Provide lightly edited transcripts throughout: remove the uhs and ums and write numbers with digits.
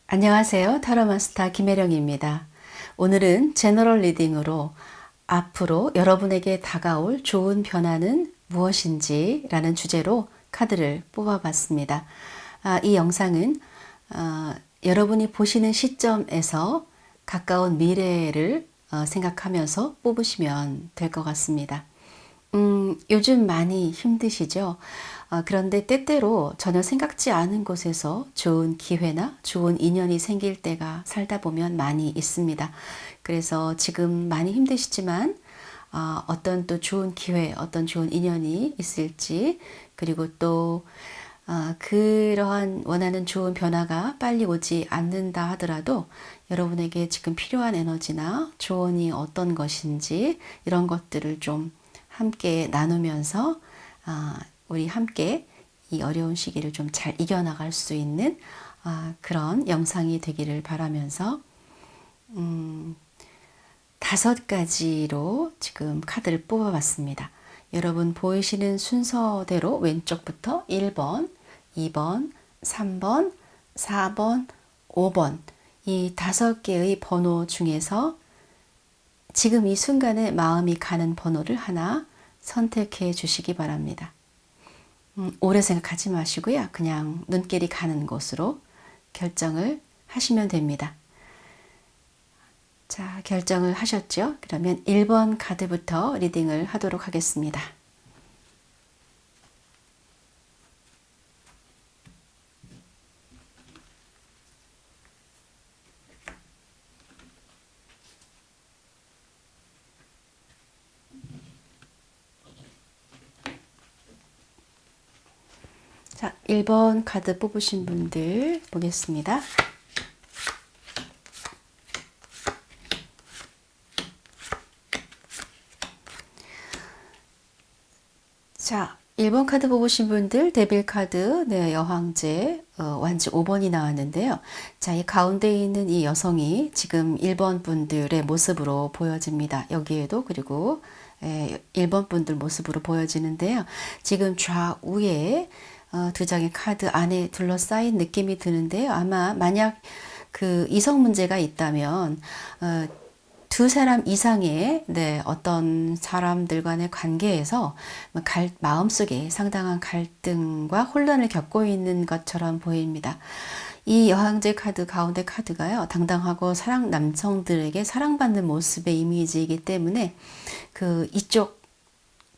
안녕하세요. 타로마스터 김혜령입니다. 오늘은 제너럴 리딩으로 앞으로 여러분에게 다가올 좋은 변화는 무엇인지 라는 주제로 카드를 뽑아봤습니다. 이 영상은 여러분이 보시는 시점에서 가까운 미래를 생각하면서 뽑으시면 될 것 같습니다. 요즘 많이 힘드시죠? 그런데 때때로 전혀 생각지 않은 곳에서 좋은 기회나 좋은 인연이 생길 때가 살다 보면 많이 있습니다. 그래서 지금 많이 힘드시지만 어떤 또 좋은 기회, 어떤 좋은 인연이 있을지, 그리고 또 그러한 원하는 좋은 변화가 빨리 오지 않는다 하더라도 여러분에게 지금 필요한 에너지나 조언이 어떤 것인지 이런 것들을 좀 함께 나누면서 우리 함께 이 어려운 시기를 좀 잘 이겨나갈 수 있는 그런 영상이 되기를 바라면서 5가지로 지금 카드를 뽑아봤습니다. 여러분 보이시는 순서대로 왼쪽부터 1번, 2번, 3번, 4번, 5번 이 5개의 번호 중에서 지금 이 순간에 마음이 가는 번호를 하나 선택해 주시기 바랍니다. 오래 생각하지 마시고요. 그냥 눈길이 가는 곳으로 결정을 하시면 됩니다. 자, 결정을 하셨죠? 그러면 1번 카드부터 리딩을 하도록 하겠습니다. 자, 1번 카드 뽑으신 분들 보겠습니다. 자, 1번 카드 뽑으신 분들 데빌 카드, 네, 여왕제, 완지 5번이 나왔는데요. 자, 이 가운데 있는 이 여성이 지금 1번 분들의 모습으로 보여집니다. 여기에도 그리고 1번 분들 모습으로 보여지는데요. 지금 좌우에 2장의 카드 안에 둘러싸인 느낌이 드는데요. 아마 만약 그 이성 문제가 있다면 두 사람 이상의 어떤 사람들 간의 관계에서 마음속에 상당한 갈등과 혼란을 겪고 있는 것처럼 보입니다. 이 여왕제 카드 가운데 카드가요. 당당하고 남성들에게 사랑받는 모습의 이미지이기 때문에 그 이쪽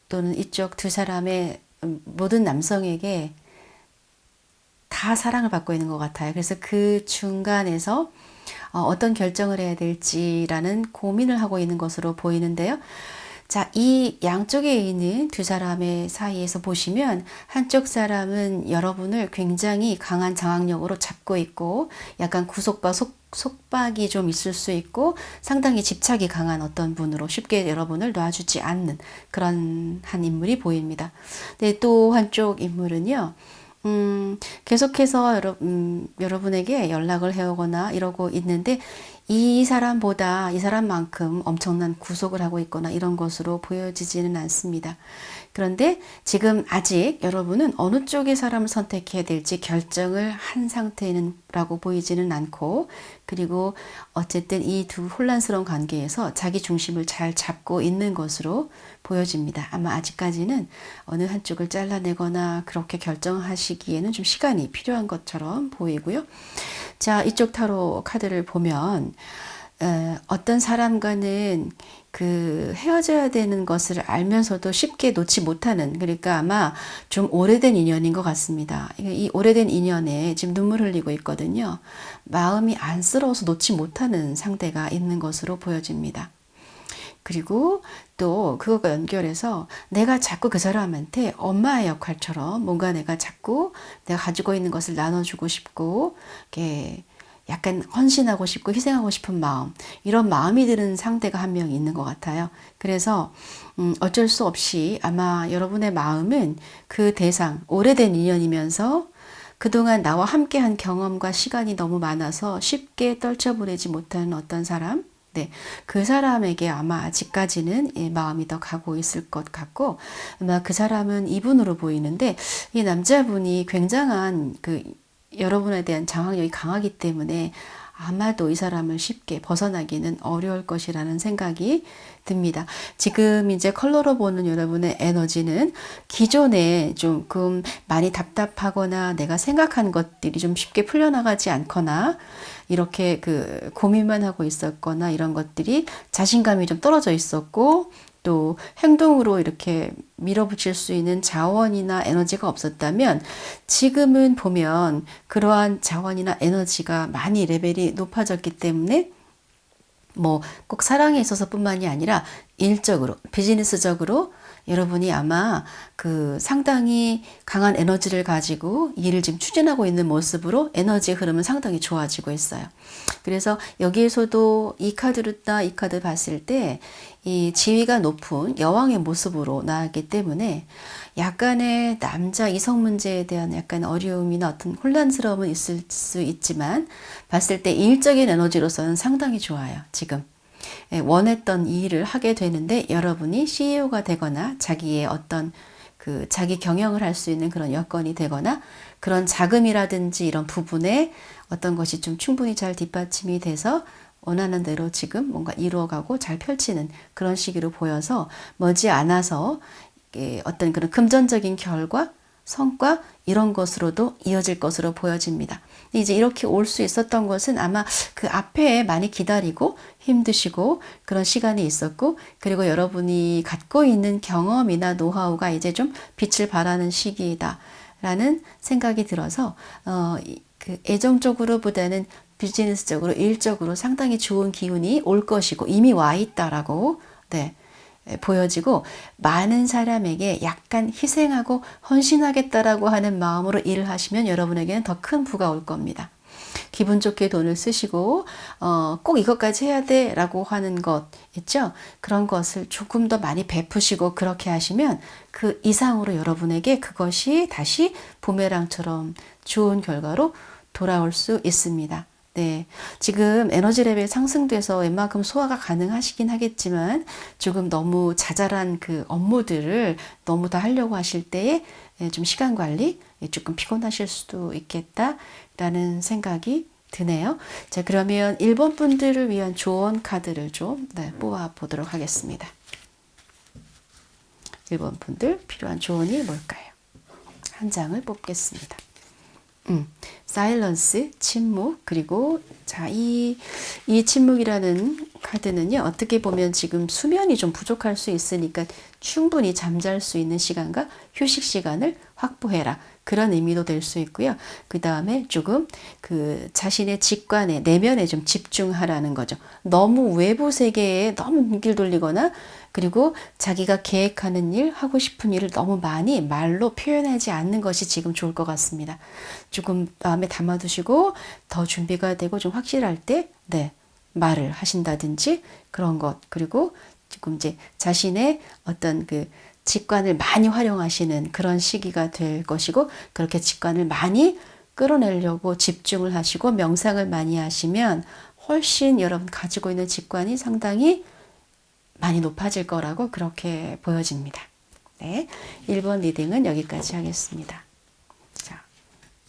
또는 이쪽 두 사람의 모든 남성에게 다 사랑을 받고 있는 것 같아요. 그래서 그 중간에서 어떤 결정을 해야 될지라는 고민을 하고 있는 것으로 보이는데요. 자, 이 양쪽에 있는 두 사람의 사이에서 보시면 한쪽 사람은 여러분을 굉장히 강한 장악력으로 잡고 있고 약간 속박이 좀 있을 수 있고 상당히 집착이 강한 어떤 분으로 쉽게 여러분을 놔주지 않는 그런 한 인물이 보입니다. 네, 또 한쪽 인물은요. 계속해서 여러분에게 연락을 해오거나 이러고 있는데 이 사람만큼 엄청난 구속을 하고 있거나 이런 것으로 보여지지는 않습니다. 그런데 지금 아직 여러분은 어느 쪽의 사람을 선택해야 될지 결정을 한 상태라고 보이지는 않고, 그리고 어쨌든 이 두 혼란스러운 관계에서 자기 중심을 잘 잡고 있는 것으로 보여집니다. 아마 아직까지는 어느 한쪽을 잘라내거나 그렇게 결정하시기에는 좀 시간이 필요한 것처럼 보이고요. 자, 이쪽 타로 카드를 보면 어떤 사람과는 그 헤어져야 되는 것을 알면서도 쉽게 놓지 못하는, 그러니까 아마 좀 오래된 인연인 것 같습니다. 이 오래된 인연에 지금 눈물 흘리고 있거든요. 마음이 안쓰러워서 놓지 못하는 상대가 있는 것으로 보여집니다. 그리고 또 그것과 연결해서 내가 자꾸 그 사람한테 엄마의 역할처럼 뭔가 내가 자꾸 내가 가지고 있는 것을 나눠주고 싶고 이렇게 약간 헌신하고 싶고 희생하고 싶은 마음, 이런 마음이 드는 상대가 한 명 있는 것 같아요. 그래서 어쩔 수 없이 아마 여러분의 마음은 그 대상, 오래된 인연이면서 그동안 나와 함께한 경험과 시간이 너무 많아서 쉽게 떨쳐보내지 못하는 어떤 사람, 네, 그 사람에게 아마 아직까지는 마음이 더 가고 있을 것 같고, 아마 그 사람은 이분으로 보이는데 이 남자분이 굉장한 그 여러분에 대한 장악력이 강하기 때문에 아마도 이 사람을 쉽게 벗어나기는 어려울 것이라는 생각이 듭니다. 지금 이제 컬러로 보는 여러분의 에너지는 기존에 조금 많이 답답하거나 내가 생각한 것들이 좀 쉽게 풀려나가지 않거나 이렇게 고민만 하고 있었거나 이런 것들이 자신감이 좀 떨어져 있었고 또 행동으로 이렇게 밀어붙일 수 있는 자원이나 에너지가 없었다면 지금은 보면 그러한 자원이나 에너지가 많이 레벨이 높아졌기 때문에 뭐 꼭 사랑에 있어서뿐만이 아니라 일적으로, 비즈니스적으로 여러분이 아마 상당히 강한 에너지를 가지고 일을 지금 추진하고 있는 모습으로 에너지의 흐름은 상당히 좋아지고 있어요. 그래서 여기에서도 이 카드로다 이 카드 봤을 때 이 지위가 높은 여왕의 모습으로 나왔기 때문에 약간의 남자 이성 문제에 대한 약간 어려움이나 어떤 혼란스러움은 있을 수 있지만 봤을 때 일적인 에너지로서는 상당히 좋아요. 지금. 원했던 이 일을 하게 되는데 여러분이 CEO가 되거나 자기의 어떤 자기 경영을 할 수 있는 그런 여건이 되거나 그런 자금이라든지 이런 부분에 어떤 것이 좀 충분히 잘 뒷받침이 돼서 원하는 대로 지금 뭔가 이루어가고 잘 펼치는 그런 시기로 보여서 머지않아서 어떤 그런 금전적인 결과, 성과 이런 것으로도 이어질 것으로 보여집니다. 이제 이렇게 올 수 있었던 것은 아마 그 앞에 많이 기다리고 힘드시고 그런 시간이 있었고 그리고 여러분이 갖고 있는 경험이나 노하우가 이제 좀 빛을 발하는 시기이다 라는 생각이 들어서 애정적으로보다는 비즈니스적으로 일적으로 상당히 좋은 기운이 올 것이고 이미 와 있다라고 보여지고 많은 사람에게 약간 희생하고 헌신하겠다라고 하는 마음으로 일을 하시면 여러분에게는 더 큰 부가 올 겁니다. 기분 좋게 돈을 쓰시고 꼭 이것까지 해야 돼 라고 하는 것 있죠? 그런 것을 조금 더 많이 베푸시고 그렇게 하시면 그 이상으로 여러분에게 그것이 다시 부메랑처럼 좋은 결과로 돌아올 수 있습니다. 네, 지금 에너지 레벨 상승돼서 웬만큼 소화가 가능하시긴 하겠지만 조금 너무 자잘한 업무들을 너무 다 하려고 하실 때에 좀 시간 관리 조금 피곤하실 수도 있겠다라는 생각이 드네요. 자, 그러면 1번 분들을 위한 조언 카드를 좀 뽑아 보도록 하겠습니다. 1번 분들 필요한 조언이 뭘까요? 한 장을 뽑겠습니다. 사일런스, 침묵, 그리고 자, 이 침묵이라는 카드는요, 어떻게 보면 지금 수면이 좀 부족할 수 있으니까 충분히 잠잘 수 있는 시간과 휴식 시간을 확보해라. 그런 의미도 될 수 있고요. 그 다음에 조금 자신의 직관에, 내면에 좀 집중하라는 거죠. 너무 외부 세계에 너무 눈길 돌리거나 그리고 자기가 계획하는 일, 하고 싶은 일을 너무 많이 말로 표현하지 않는 것이 지금 좋을 것 같습니다. 조금 마음에 담아두시고 더 준비가 되고 좀 확실할 때 말을 하신다든지 그런 것. 그리고 지금 이제 자신의 어떤 직관을 많이 활용하시는 그런 시기가 될 것이고 그렇게 직관을 많이 끌어내려고 집중을 하시고 명상을 많이 하시면 훨씬 여러분 가지고 있는 직관이 상당히 많이 높아질 거라고 그렇게 보여집니다. 네, 1번 리딩은 여기까지 하겠습니다. 자,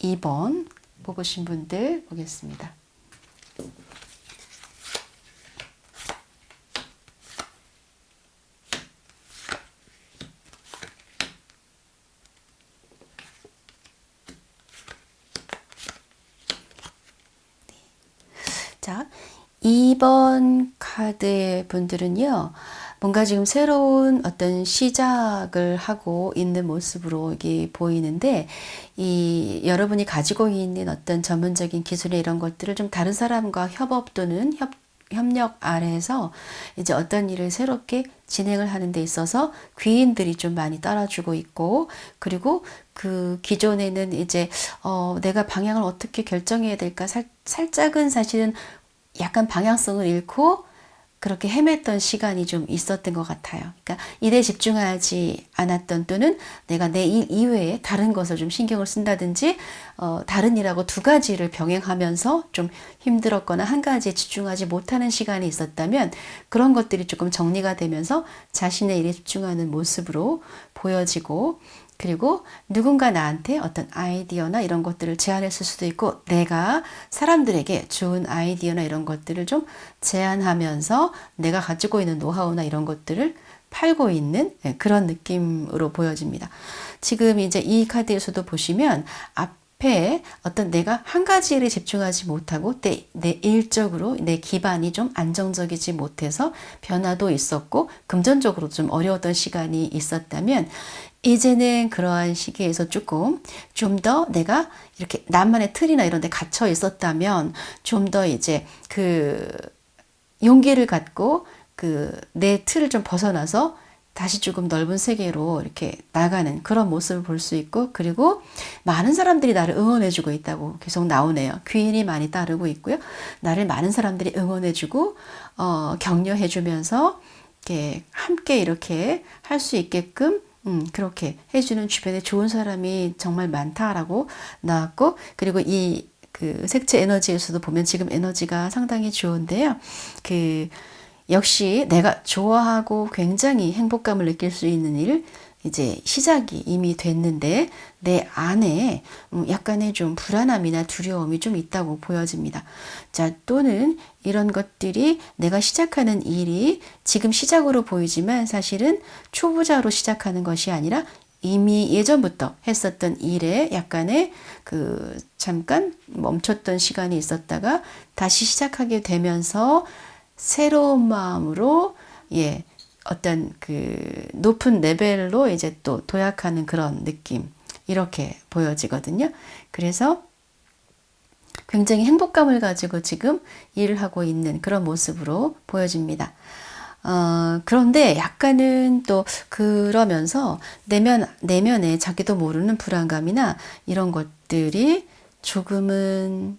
2번 뽑으신 분들 보겠습니다. 자, 2번 카드의 분들은요, 뭔가 지금 새로운 어떤 시작을 하고 있는 모습으로 이게 보이는데, 여러분이 가지고 있는 어떤 전문적인 기술의 이런 것들을 좀 다른 사람과 협업 또는 협력 아래에서 이제 어떤 일을 새롭게 진행을 하는 데 있어서 귀인들이 좀 많이 따라주고 있고, 그리고 기존에는 이제 내가 방향을 어떻게 결정해야 될까 살짝은 사실은 약간 방향성을 잃고 그렇게 헤맸던 시간이 좀 있었던 것 같아요. 그러니까 일에 집중하지 않았던 또는 내가 내 일 이외에 다른 것을 좀 신경을 쓴다든지 다른 일하고 두 가지를 병행하면서 좀 힘들었거나 한 가지에 집중하지 못하는 시간이 있었다면 그런 것들이 조금 정리가 되면서 자신의 일에 집중하는 모습으로 보여지고 그리고 누군가 나한테 어떤 아이디어나 이런 것들을 제안했을 수도 있고, 내가 사람들에게 좋은 아이디어나 이런 것들을 좀 제안하면서 내가 가지고 있는 노하우나 이런 것들을 팔고 있는 그런 느낌으로 보여집니다. 지금 이제 이 카드에서도 보시면 앞에 어떤 내가 한 가지 일에 집중하지 못하고 내 일적으로 내 기반이 좀 안정적이지 못해서 변화도 있었고 금전적으로 좀 어려웠던 시간이 있었다면, 이제는 그러한 시기에서 조금 좀 더 내가 이렇게 나만의 틀이나 이런 데 갇혀 있었다면 좀 더 이제 그 용기를 갖고 그 내 틀을 좀 벗어나서 다시 조금 넓은 세계로 이렇게 나가는 그런 모습을 볼 수 있고, 그리고 많은 사람들이 나를 응원해주고 있다고 계속 나오네요. 귀인이 많이 따르고 있고요. 나를 많은 사람들이 응원해주고 격려해주면서 이렇게 함께 이렇게 할 수 있게끔 그렇게 해주는 주변에 좋은 사람이 정말 많다라고 나왔고, 그리고 이 그 색채 에너지에서도 보면 지금 에너지가 상당히 좋은데요. 역시 내가 좋아하고 굉장히 행복감을 느낄 수 있는 일, 이제 시작이 이미 됐는데 내 안에 약간의 좀 불안함이나 두려움이 좀 있다고 보여집니다. 자, 또는 이런 것들이 내가 시작하는 일이 지금 시작으로 보이지만 사실은 초보자로 시작하는 것이 아니라 이미 예전부터 했었던 일에 약간의 잠깐 멈췄던 시간이 있었다가 다시 시작하게 되면서 새로운 마음으로 어떤 높은 레벨로 이제 또 도약하는 그런 느낌, 이렇게 보여지거든요. 그래서 굉장히 행복감을 가지고 지금 일을 하고 있는 그런 모습으로 보여집니다. 그런데 약간은 또 그러면서 내면에 자기도 모르는 불안감이나 이런 것들이 조금은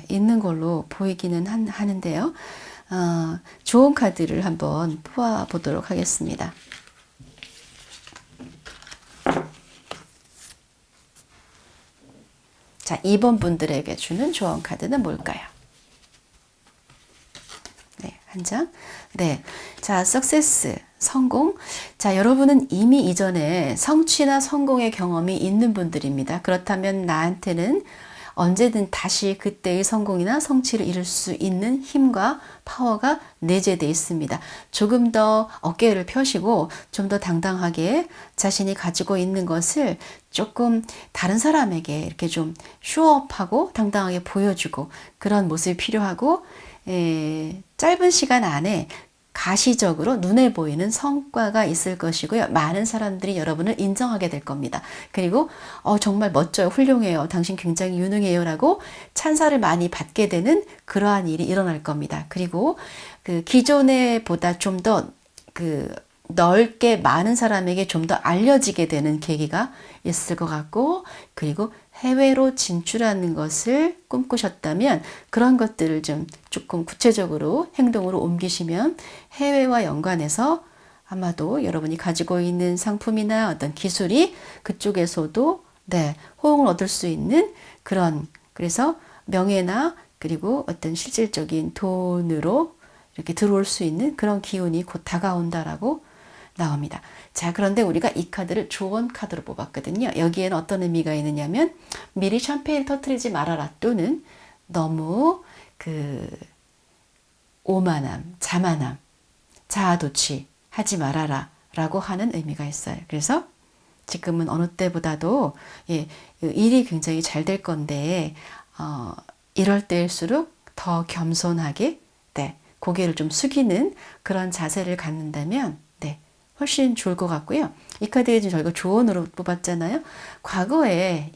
있는 걸로 보이기는 하는데요. 좋은 카드를 한번 뽑아 보도록 하겠습니다. 자, 2번 분들에게 주는 조언 카드는 뭘까요? 네, 한 장. 네. 자, सक्세스, 성공. 자, 여러분은 이미 이전에 성취나 성공의 경험이 있는 분들입니다. 그렇다면 나한테는 언제든 다시 그때의 성공이나 성취를 이룰 수 있는 힘과 파워가 내재되어 있습니다. 조금 더 어깨를 펴시고 좀 더 당당하게 자신이 가지고 있는 것을 조금 다른 사람에게 이렇게 좀 쇼업하고 당당하게 보여주고 그런 모습이 필요하고, 짧은 시간 안에 가시적으로 눈에 보이는 성과가 있을 것이고요. 많은 사람들이 여러분을 인정하게 될 겁니다. 그리고 정말 멋져요. 훌륭해요. 당신 굉장히 유능해요. 라고 찬사를 많이 받게 되는 그러한 일이 일어날 겁니다. 그리고 기존에 보다 좀 더 넓게 많은 사람에게 좀 더 알려지게 되는 계기가 있을 것 같고, 그리고 해외로 진출하는 것을 꿈꾸셨다면 그런 것들을 좀 조금 구체적으로 행동으로 옮기시면 해외와 연관해서 아마도 여러분이 가지고 있는 상품이나 어떤 기술이 그쪽에서도 호응을 얻을 수 있는 그런, 그래서 명예나 그리고 어떤 실질적인 돈으로 이렇게 들어올 수 있는 그런 기운이 곧 다가온다라고 나옵니다. 자, 그런데 우리가 이 카드를 조언 카드로 뽑았거든요. 여기에는 어떤 의미가 있느냐면 미리 샴페인을 터뜨리지 말아라, 또는 너무 오만함, 자만함, 자아도취 하지 말아라 라고 하는 의미가 있어요. 그래서 지금은 어느 때보다도 일이 굉장히 잘 될 건데 이럴 때일수록 더 겸손하게 고개를 좀 숙이는 그런 자세를 갖는다면 훨씬 좋을 것 같고요. 이 카드에 저희가 조언으로 뽑았잖아요. 과거에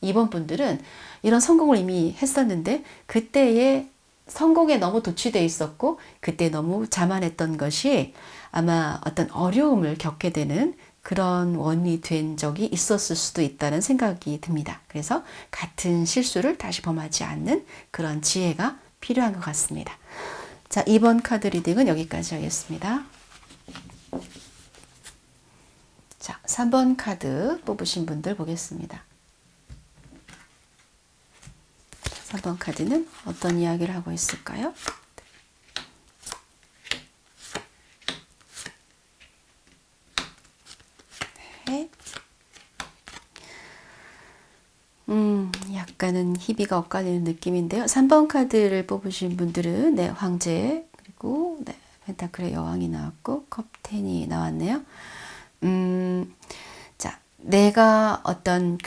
이번 분들은 이런 성공을 이미 했었는데 그때의 성공에 너무 도취되어 있었고 그때 너무 자만했던 것이 아마 어떤 어려움을 겪게 되는 그런 원인이 된 적이 있었을 수도 있다는 생각이 듭니다. 그래서 같은 실수를 다시 범하지 않는 그런 지혜가 필요한 것 같습니다. 자, 이번 카드 리딩은 여기까지 하겠습니다. 자, 3번 카드 뽑으신 분들 보겠습니다. 3번 카드는 어떤 이야기를 하고 있을까요? 네. 약간은 희비가 엇갈리는 느낌인데요. 3번 카드를 뽑으신 분들은 네, 황제, 그리고 네, 펜타클의 여왕이 나왔고 컵10이 나왔네요. 자, 내가 어떤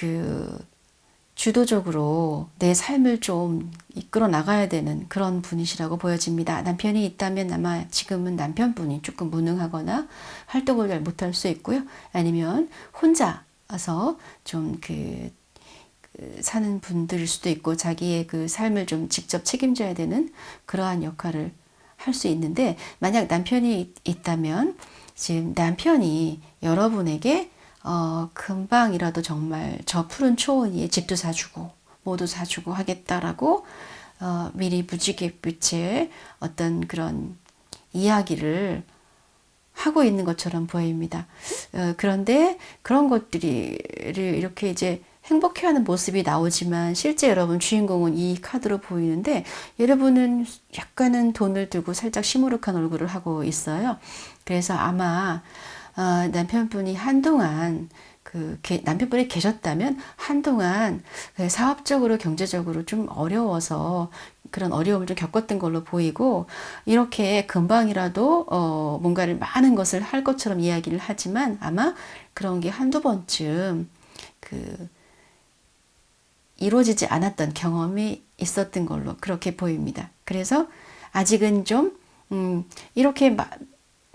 주도적으로 내 삶을 좀 이끌어 나가야 되는 그런 분이시라고 보여집니다. 남편이 있다면 아마 지금은 남편분이 조금 무능하거나 활동을 잘 못할 수 있고요. 아니면 혼자서 좀 사는 분들일 수도 있고 자기의 삶을 좀 직접 책임져야 되는 그러한 역할을 할 수 있는데, 만약 남편이 있다면 지금 남편이 여러분에게 금방이라도 정말 저 푸른 초원 위에 집도 사주고 뭐도 사주고 하겠다라고 미리 무지개빛의 어떤 그런 이야기를 하고 있는 것처럼 보입니다. 그런데 그런 것들이 이렇게 이제 행복해하는 모습이 나오지만 실제 여러분 주인공은 이 카드로 보이는데, 여러분은 약간은 돈을 들고 살짝 시무룩한 얼굴을 하고 있어요. 그래서 아마 남편분이 한동안 남편분이 계셨다면 한동안 사업적으로 경제적으로 좀 어려워서 그런 어려움을 좀 겪었던 걸로 보이고, 이렇게 금방이라도 뭔가를 많은 것을 할 것처럼 이야기를 하지만 아마 그런 게 한두 번쯤 이루어지지 않았던 경험이 있었던 걸로 그렇게 보입니다. 그래서 아직은 좀 이렇게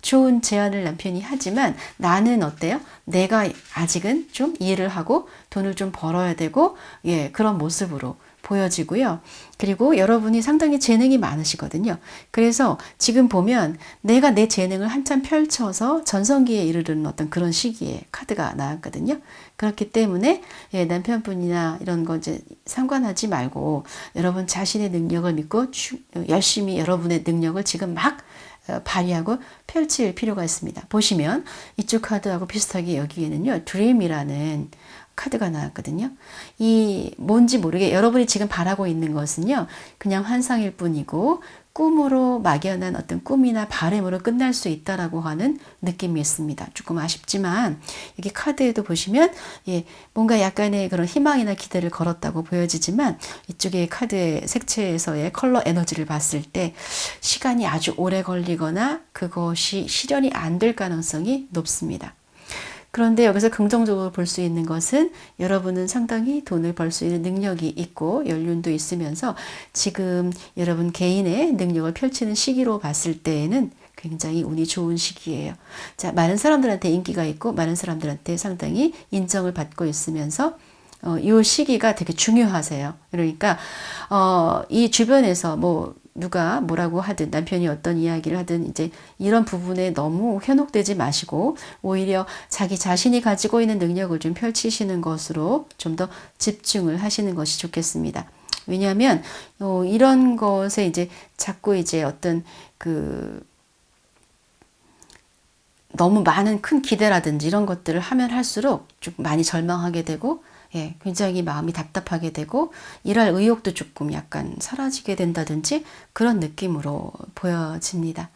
좋은 제안을 남편이 하지만 나는 어때요? 내가 아직은 좀 일을 하고 돈을 좀 벌어야 되고, 예, 그런 모습으로 보여지고요. 그리고 여러분이 상당히 재능이 많으시거든요. 그래서 지금 보면 내가 내 재능을 한참 펼쳐서 전성기에 이르는 어떤 그런 시기에 카드가 나왔거든요. 그렇기 때문에 예, 남편분이나 이런 거 이제 상관하지 말고 여러분 자신의 능력을 믿고 열심히 여러분의 능력을 지금 막 발휘하고 펼칠 필요가 있습니다. 보시면 이쪽 카드하고 비슷하게 여기에는요, 드림이라는 카드가 나왔거든요. 이 뭔지 모르게 여러분이 지금 바라고 있는 것은요, 그냥 환상일 뿐이고 꿈으로 막연한 어떤 꿈이나 바람으로 끝날 수 있다라고 하는 느낌이 있습니다. 조금 아쉽지만 여기 카드에도 보시면 예, 뭔가 약간의 그런 희망이나 기대를 걸었다고 보여지지만, 이쪽에 카드의 색채에서의 컬러 에너지를 봤을 때 시간이 아주 오래 걸리거나 그것이 실현이 안 될 가능성이 높습니다. 그런데 여기서 긍정적으로 볼 수 있는 것은 여러분은 상당히 돈을 벌 수 있는 능력이 있고 연륜도 있으면서 지금 여러분 개인의 능력을 펼치는 시기로 봤을 때에는 굉장히 운이 좋은 시기예요. 자, 많은 사람들한테 인기가 있고 많은 사람들한테 상당히 인정을 받고 있으면서 이 시기가 되게 중요하세요. 그러니까 이 주변에서 누가 뭐라고 하든 남편이 어떤 이야기를 하든 이제 이런 부분에 너무 현혹되지 마시고 오히려 자기 자신이 가지고 있는 능력을 좀 펼치시는 것으로 좀 더 집중을 하시는 것이 좋겠습니다. 왜냐하면 이런 것에 이제 자꾸 이제 어떤 너무 많은 큰 기대라든지 이런 것들을 하면 할수록 좀 많이 절망하게 되고, 예, 굉장히 마음이 답답하게 되고 일할 의욕도 조금 약간 사라지게 된다든지 그런 느낌으로 보여집니다.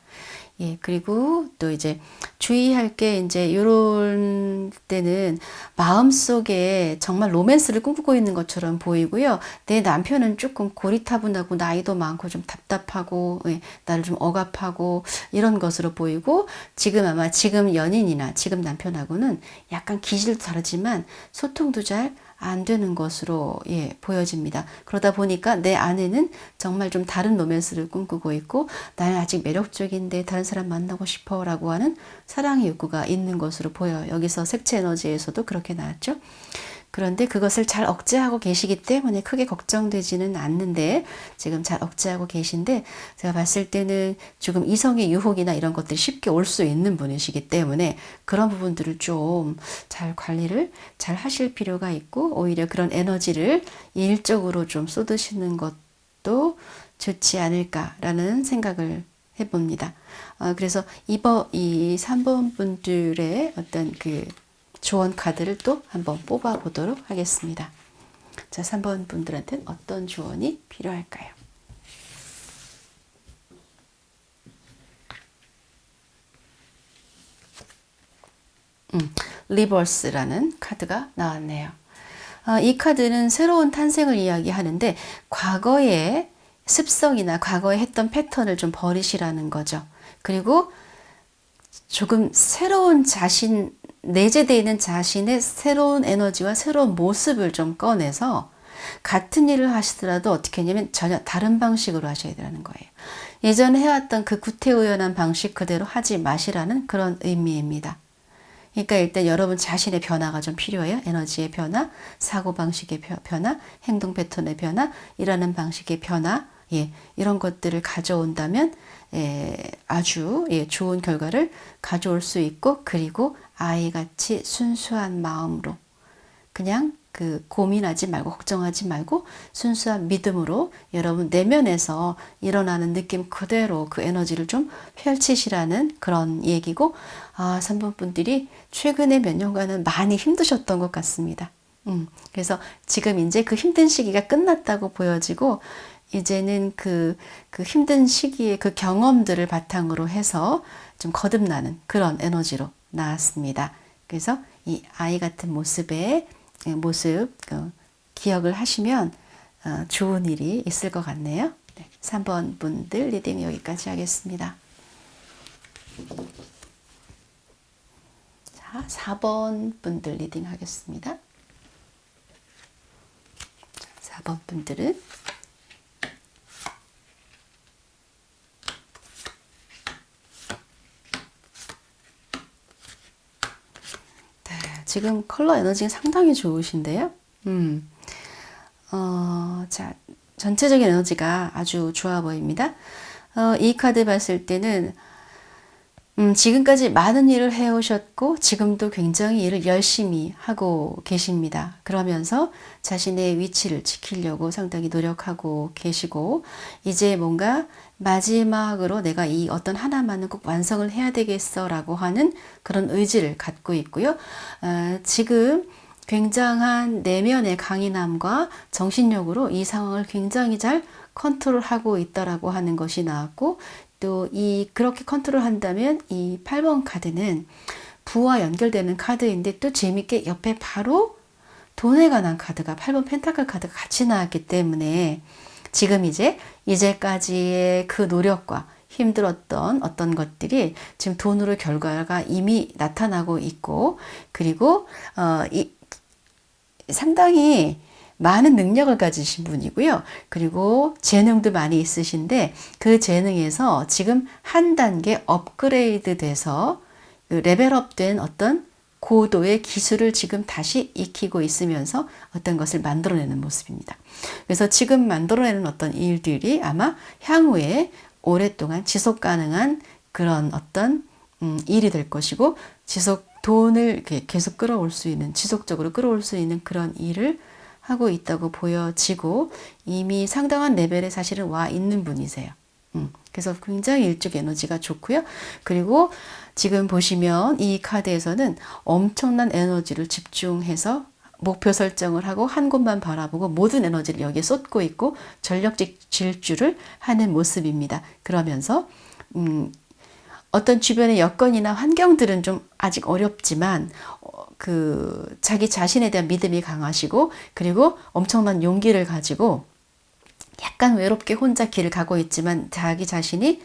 예, 그리고 또 이제 주의할 게 이제 이런 때는 마음속에 정말 로맨스를 꿈꾸고 있는 것처럼 보이고요. 내 남편은 조금 고리타분하고 나이도 많고 좀 답답하고, 예, 나를 좀 억압하고 이런 것으로 보이고, 지금 연인이나 지금 남편하고는 약간 기질도 다르지만 소통도 잘 안 되는 것으로 예, 보여집니다. 그러다 보니까 내 아내는 정말 좀 다른 로맨스를 꿈꾸고 있고, 나는 아직 매력적인데 다른 사람 만나고 싶어 라고 하는 사랑의 욕구가 있는 것으로 보여요. 여기서 색채 에너지에서도 그렇게 나왔죠. 그런데 그것을 잘 억제하고 계시기 때문에 크게 걱정되지는 않는데, 지금 잘 억제하고 계신데 제가 봤을 때는 조금 이성의 유혹이나 이런 것들이 쉽게 올 수 있는 분이시기 때문에 그런 부분들을 좀 잘 관리를 잘 하실 필요가 있고, 오히려 그런 에너지를 일적으로 좀 쏟으시는 것도 좋지 않을까라는 생각을 해봅니다. 그래서 이 3번 분들의 어떤 조언 카드를 또 한번 뽑아 보도록 하겠습니다. 자, 3번 분들한테는 어떤 조언이 필요할까요? 리버스라는 카드가 나왔네요. 이 카드는 새로운 탄생을 이야기하는데 과거의 습성이나 과거에 했던 패턴을 좀 버리시라는 거죠. 그리고 조금 새로운 자신, 내재되어 있는 자신의 새로운 에너지와 새로운 모습을 좀 꺼내서 같은 일을 하시더라도 어떻게 하냐면 전혀 다른 방식으로 하셔야 되는 거예요. 예전에 해왔던 그 구태의연한 방식 그대로 하지 마시라는 그런 의미입니다. 그러니까 일단 여러분 자신의 변화가 좀 필요해요. 에너지의 변화, 사고방식의 변화, 행동 패턴의 변화, 일하는 방식의 변화, 이런 것들을 가져온다면 아주 좋은 결과를 가져올 수 있고, 그리고 아이같이 순수한 마음으로 그냥 고민하지 말고 걱정하지 말고 순수한 믿음으로 여러분 내면에서 일어나는 느낌 그대로 그 에너지를 좀 펼치시라는 그런 얘기고, 3번 분들이 최근에 몇 년간은 많이 힘드셨던 것 같습니다. 그래서 지금 이제 그 힘든 시기가 끝났다고 보여지고, 이제는 그 힘든 시기의 그 경험들을 바탕으로 해서 좀 거듭나는 그런 에너지로 나왔습니다. 그래서 이 아이 같은 모습 기억을 하시면 좋은 일이 있을 것 같네요. 3번 분들 리딩 여기까지 하겠습니다. 자, 4번 분들 리딩 하겠습니다. 4번 분들은 지금 컬러 에너지가 상당히 좋으신데요. 자, 전체적인 에너지가 아주 좋아 보입니다. 이 카드 봤을 때는 지금까지 많은 일을 해오셨고 지금도 굉장히 일을 열심히 하고 계십니다. 그러면서 자신의 위치를 지키려고 상당히 노력하고 계시고, 이제 뭔가 마지막으로 내가 이 어떤 하나만은 꼭 완성을 해야 되겠어 라고 하는 그런 의지를 갖고 있고요. 지금 굉장한 내면의 강인함과 정신력으로 이 상황을 굉장히 잘 컨트롤하고 있다라고 하는 것이 나왔고, 또 그렇게 컨트롤 한다면 이 8번 카드는 부와 연결되는 카드인데, 또 재밌게 옆에 바로 돈에 관한 카드가 8번 펜타클 카드가 같이 나왔기 때문에 지금 이제까지의 그 노력과 힘들었던 어떤 것들이 지금 돈으로 결과가 이미 나타나고 있고, 그리고 상당히 많은 능력을 가지신 분이고요. 그리고 재능도 많이 있으신데 그 재능에서 지금 한 단계 업그레이드 돼서 레벨업된 어떤 고도의 기술을 지금 다시 익히고 있으면서 어떤 것을 만들어내는 모습입니다. 그래서 지금 만들어내는 어떤 일들이 아마 향후에 오랫동안 지속 가능한 그런 어떤 일이 될 것이고, 돈을 계속 끌어올 수 있는, 지속적으로 끌어올 수 있는 그런 일을 하고 있다고 보여지고, 이미 상당한 레벨에 사실은 와 있는 분이세요. 그래서 굉장히 일적 에너지가 좋고요. 그리고 지금 보시면 이 카드에서는 엄청난 에너지를 집중해서 목표 설정을 하고 한 곳만 바라보고 모든 에너지를 여기에 쏟고 있고 전력직 질주를 하는 모습입니다. 그러면서 어떤 주변의 여건이나 환경들은 좀 아직 어렵지만 자기 자신에 대한 믿음이 강하시고, 그리고 엄청난 용기를 가지고 약간 외롭게 혼자 길을 가고 있지만 자기 자신이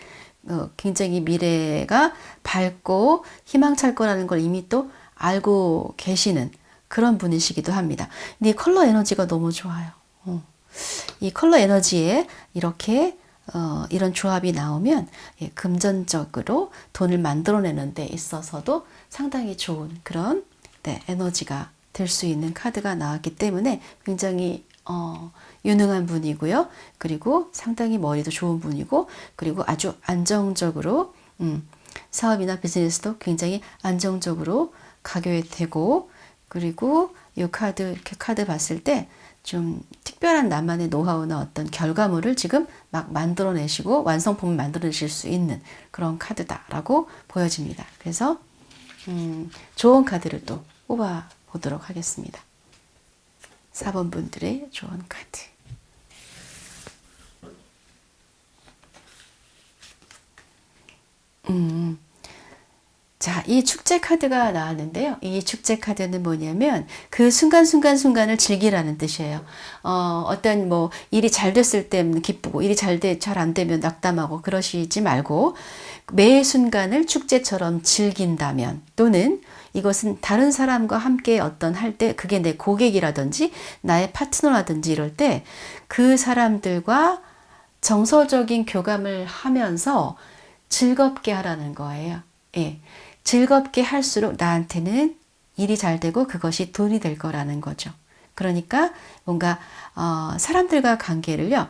굉장히 미래가 밝고 희망찰 거라는 걸 이미 또 알고 계시는 그런 분이시기도 합니다. 근데 이 컬러 에너지가 너무 좋아요. 이 컬러 에너지에 이렇게 이런 조합이 나오면 금전적으로 돈을 만들어내는 데 있어서도 상당히 좋은 그런 에너지가 될 수 있는 카드가 나왔기 때문에 굉장히 유능한 분이고요. 그리고 상당히 머리도 좋은 분이고, 그리고 아주 안정적으로 사업이나 비즈니스도 굉장히 안정적으로 가게 되고, 그리고 이 이렇게 카드 봤을 때 좀 특별한 나만의 노하우나 어떤 결과물을 지금 막 만들어내시고 완성품을 만들어내실 수 있는 그런 카드다라고 보여집니다. 그래서 좋은 카드를 또 뽑아 보도록 하겠습니다. 4번 분들의 좋은 카드. 자, 이 축제 카드가 나왔는데요. 이 축제 카드는 뭐냐면 그 순간순간을 즐기라는 뜻이에요. 어떤 뭐 일이 잘 됐을 때는 기쁘고 일이 잘 안 되면 낙담하고 그러시지 말고 매 순간을 축제처럼 즐긴다면, 또는 이것은 다른 사람과 함께 어떤 할 때, 그게 내 고객이라든지 나의 파트너라든지 이럴 때 그 사람들과 정서적인 교감을 하면서 즐겁게 하라는 거예요. 예. 즐겁게 할수록 나한테는 일이 잘 되고 그것이 돈이 될 거라는 거죠. 그러니까 뭔가 사람들과 관계를요,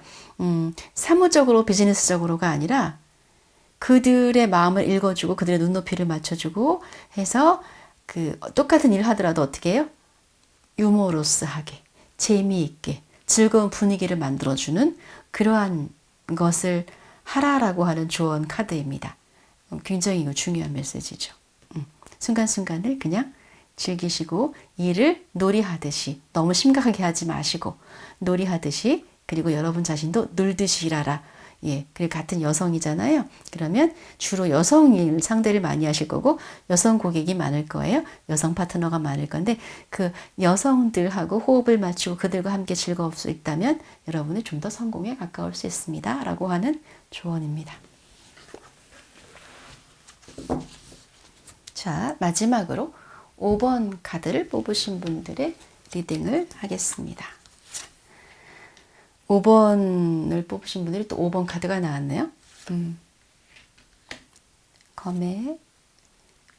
사무적으로 비즈니스적으로가 아니라 그들의 마음을 읽어주고 그들의 눈높이를 맞춰주고 해서 그 똑같은 일 하더라도 어떻게 해요? 유머러스하게, 재미있게, 즐거운 분위기를 만들어주는 그러한 것을 하라라고 하는 조언 카드입니다. 굉장히 중요한 메시지죠. 순간순간을 그냥 즐기시고 일을 놀이하듯이, 너무 심각하게 하지 마시고 놀이하듯이, 그리고 여러분 자신도 놀듯이 일하라. 예, 그리고 같은 여성이잖아요. 그러면 주로 여성일 상대를 많이 하실 거고 여성 고객이 많을 거예요. 여성 파트너가 많을 건데 그 여성들하고 호흡을 맞추고 그들과 함께 즐거울 수 있다면 여러분은 좀 더 성공에 가까울 수 있습니다. 라고 하는 조언입니다. 자, 마지막으로 5번 카드를 뽑으신 분들의 리딩을 하겠습니다. 5번을 뽑으신 분들이 또 5번 카드가 나왔네요. 검의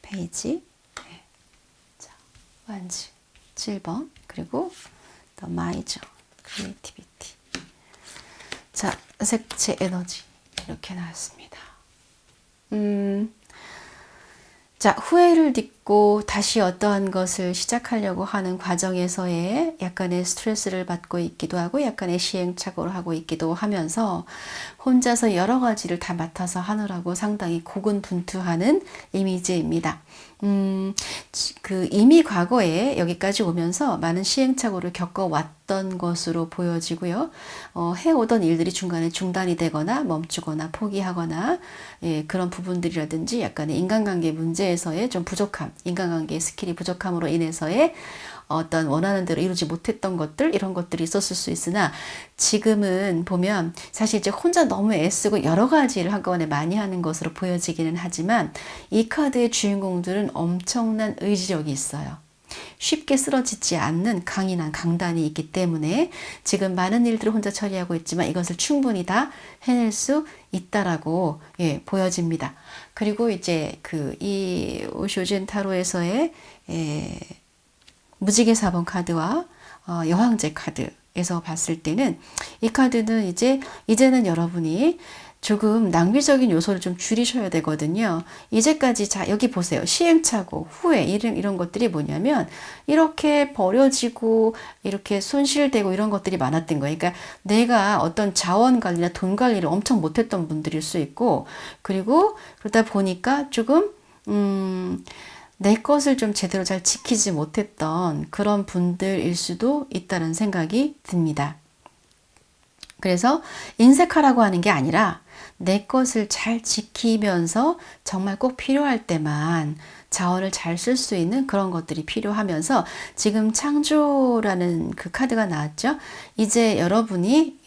페이지, 네. 자, 완즈, 7번, 그리고 더 마이저, 크리에이티비티. 자, 색채 에너지 이렇게 나왔습니다. 자, 후회를 딛고 다시 어떠한 것을 시작하려고 하는 과정에서의 약간의 스트레스를 받고 있기도 하고 약간의 시행착오를 하고 있기도 하면서 혼자서 여러 가지를 다 맡아서 하느라고 상당히 고군분투하는 이미지입니다. 그 이미 과거에 여기까지 오면서 많은 시행착오를 겪어왔던 것으로 보여지고요. 해오던 일들이 중간에 중단이 되거나 멈추거나 포기하거나, 예, 그런 부분들이라든지 약간의 인간관계 문제에서의 좀 부족함, 인간관계 스킬이 부족함으로 인해서의 어떤 원하는 대로 이루지 못했던 것들, 이런 것들이 있었을 수 있으나 지금은 보면 사실 이제 혼자 너무 애쓰고 여러 가지 일을 한꺼번에 많이 하는 것으로 보여지기는 하지만 이 카드의 주인공들은 엄청난 의지력이 있어요. 쉽게 쓰러지지 않는 강인한 강단이 있기 때문에 지금 많은 일들을 혼자 처리하고 있지만 이것을 충분히 다 해낼 수 있다라고, 예, 보여집니다. 그리고 이제 이 오쇼진 타로에서의 무지개 4번 카드와 여왕제 카드에서 봤을 때는 이 카드는 이제는 여러분이 조금 낭비적인 요소를 좀 줄이셔야 되거든요. 이제까지, 자, 여기 보세요. 시행착오, 후회, 이런 것들이 뭐냐면 이렇게 버려지고 이렇게 손실되고 이런 것들이 많았던 거예요. 그러니까 내가 어떤 자원 관리나 돈 관리를 엄청 못했던 분들일 수 있고, 그리고 그러다 보니까 조금 내 것을 좀 제대로 잘 지키지 못했던 그런 분들일 수도 있다는 생각이 듭니다. 그래서 인색하라고 하는 게 아니라 내 것을 잘 지키면서 정말 꼭 필요할 때만 자원을 잘 쓸 수 있는 그런 것들이 필요하면서, 지금 창조라는 그 카드가 나왔죠. 이제 여러분이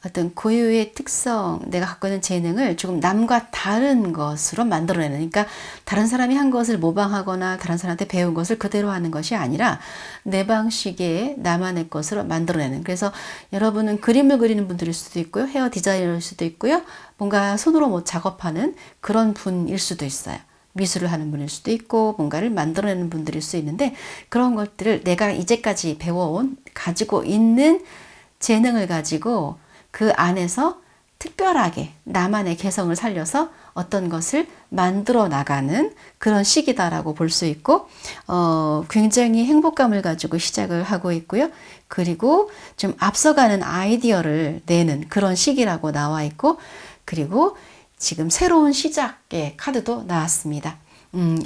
어떤 고유의 특성, 내가 갖고 있는 재능을 조금 남과 다른 것으로 만들어내는, 그러니까 다른 사람이 한 것을 모방하거나 다른 사람한테 배운 것을 그대로 하는 것이 아니라 내 방식의 나만의 것으로 만들어내는. 그래서 여러분은 그림을 그리는 분들일 수도 있고요, 헤어 디자이너일 수도 있고요, 뭔가 손으로 뭐 작업하는 그런 분일 수도 있어요. 미술을 하는 분일 수도 있고 뭔가를 만들어내는 분들일 수 있는데, 그런 것들을 내가 이제까지 배워온, 가지고 있는 재능을 가지고 그 안에서 특별하게 나만의 개성을 살려서 어떤 것을 만들어 나가는 그런 시기다라고 볼 수 있고, 굉장히 행복감을 가지고 시작을 하고 있고요. 그리고 좀 앞서가는 아이디어를 내는 그런 시기라고 나와 있고, 그리고 지금 새로운 시작의 카드도 나왔습니다.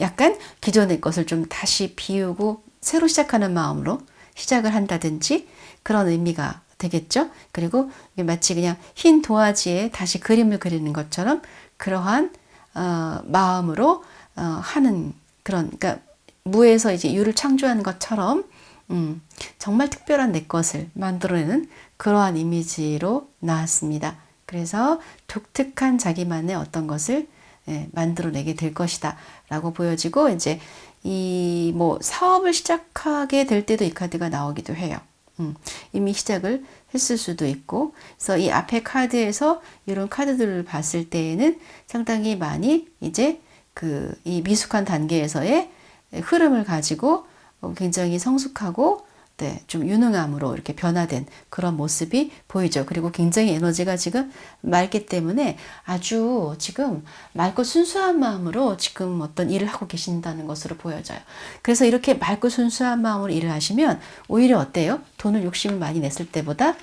약간 기존의 것을 좀 다시 비우고 새로 시작하는 마음으로 시작을 한다든지 그런 의미가 되겠죠. 그리고 마치 그냥 흰 도화지에 다시 그림을 그리는 것처럼 그러한 마음으로 하는 그런, 그러니까 무에서 이제 유를 창조하는 것처럼 정말 특별한 내 것을 만들어내는 그러한 이미지로 나왔습니다. 그래서 독특한 자기만의 어떤 것을 만들어내게 될 것이다 라고 보여지고, 이제 이 뭐 사업을 시작하게 될 때도 이 카드가 나오기도 해요. 이미 시작을 했을 수도 있고, 그래서 이 앞에 카드에서 이런 카드들을 봤을 때에는 상당히 많이 이제 이 미숙한 단계에서의 흐름을 가지고 굉장히 성숙하고 좀 유능함으로 이렇게 변화된 그런 모습이 보이죠. 그리고 굉장히 에너지가 지금 맑기 때문에 아주 지금 맑고 순수한 마음으로 지금 어떤 일을 하고 계신다는 것으로 보여져요. 그래서 이렇게 맑고 순수한 마음으로 일을 하시면 오히려 어때요? 돈을 욕심을 많이 냈을 때보다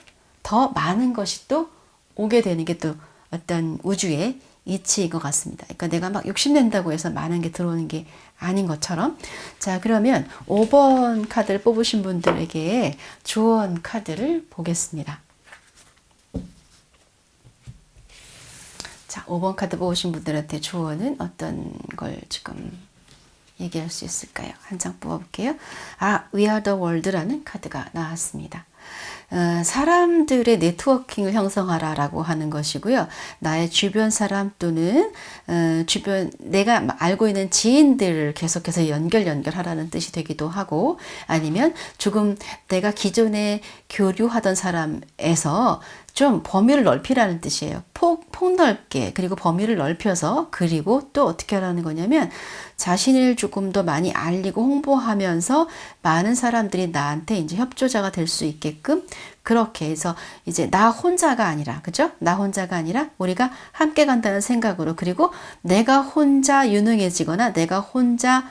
더 많은 것이 또 오게 되는 게 또 어떤 우주의 이치인 것 같습니다. 그러니까 내가 막 욕심낸다고 해서 많은 게 들어오는 게 아닌 것처럼. 자, 그러면 5번 카드를 뽑으신 분들에게 조언 카드를 보겠습니다. 자, 5번 카드 뽑으신 분들한테 조언은 어떤 걸 지금 얘기할 수 있을까요? 한 장 뽑아볼게요. We are the world라는 카드가 나왔습니다. 사람들의 네트워킹을 형성하라라고 하는 것이고요. 나의 주변 사람 또는 주변 내가 알고 있는 지인들을 계속해서 연결하라는 뜻이 되기도 하고, 아니면 조금 내가 기존에 교류하던 사람에서 좀 범위를 넓히라는 뜻이에요. 폭넓게, 그리고 범위를 넓혀서, 그리고 또 어떻게 하라는 거냐면 자신을 조금 더 많이 알리고 홍보하면서 많은 사람들이 나한테 이제 협조자가 될 수 있게끔, 그렇게 해서 이제 나 혼자가 아니라, 그죠? 나 혼자가 아니라 우리가 함께 간다는 생각으로, 그리고 내가 혼자 유능해지거나 내가 혼자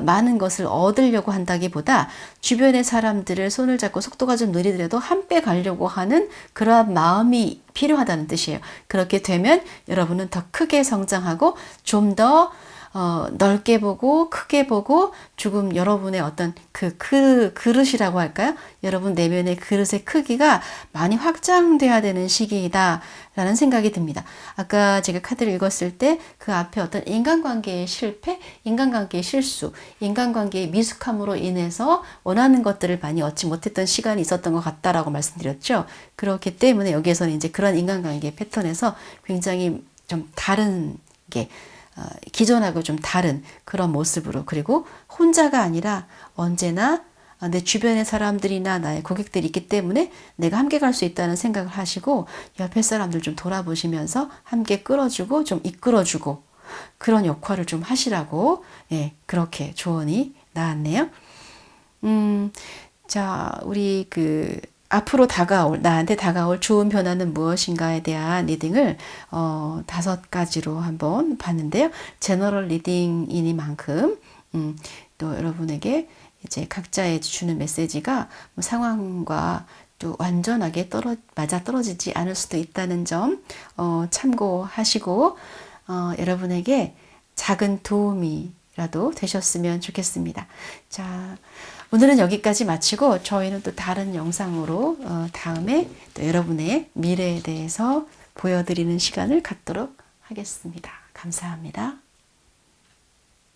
많은 것을 얻으려고 한다기보다 주변의 사람들을 손을 잡고 속도가 좀 느리더라도 함께 가려고 하는 그러한 마음이 필요하다는 뜻이에요. 그렇게 되면 여러분은 더 크게 성장하고 좀 더 넓게 보고 크게 보고, 조금 여러분의 어떤 그릇이라고 할까요? 여러분 내면의 그릇의 크기가 많이 확장돼야 되는 시기이다 라는 생각이 듭니다. 아까 제가 카드를 읽었을 때 그 앞에 어떤 인간관계의 실패, 인간관계의 실수, 인간관계의 미숙함으로 인해서 원하는 것들을 많이 얻지 못했던 시간이 있었던 것 같다라고 말씀드렸죠. 그렇기 때문에 여기에서는 이제 그런 인간관계 패턴에서 굉장히 좀 다른 게, 기존하고 좀 다른 그런 모습으로, 그리고 혼자가 아니라 언제나 내 주변의 사람들이나 나의 고객들이 있기 때문에 내가 함께 갈 수 있다는 생각을 하시고, 옆에 사람들 좀 돌아보시면서 함께 끌어주고 좀 이끌어주고 그런 역할을 좀 하시라고, 그렇게 조언이 나왔네요. 자, 우리 앞으로 나한테 다가올 좋은 변화는 무엇인가에 대한 리딩을 5가지로 한번 봤는데요. 제너럴 리딩이니만큼 또 여러분에게 이제 각자의 주는 메시지가 뭐 상황과 또 완전하게 맞아떨어지지 않을 수도 있다는 점 참고하시고, 여러분에게 작은 도움이라도 되셨으면 좋겠습니다. 자, 오늘은 여기까지 마치고 저희는 또 다른 영상으로 다음에 또 여러분의 미래에 대해서 보여드리는 시간을 갖도록 하겠습니다. 감사합니다.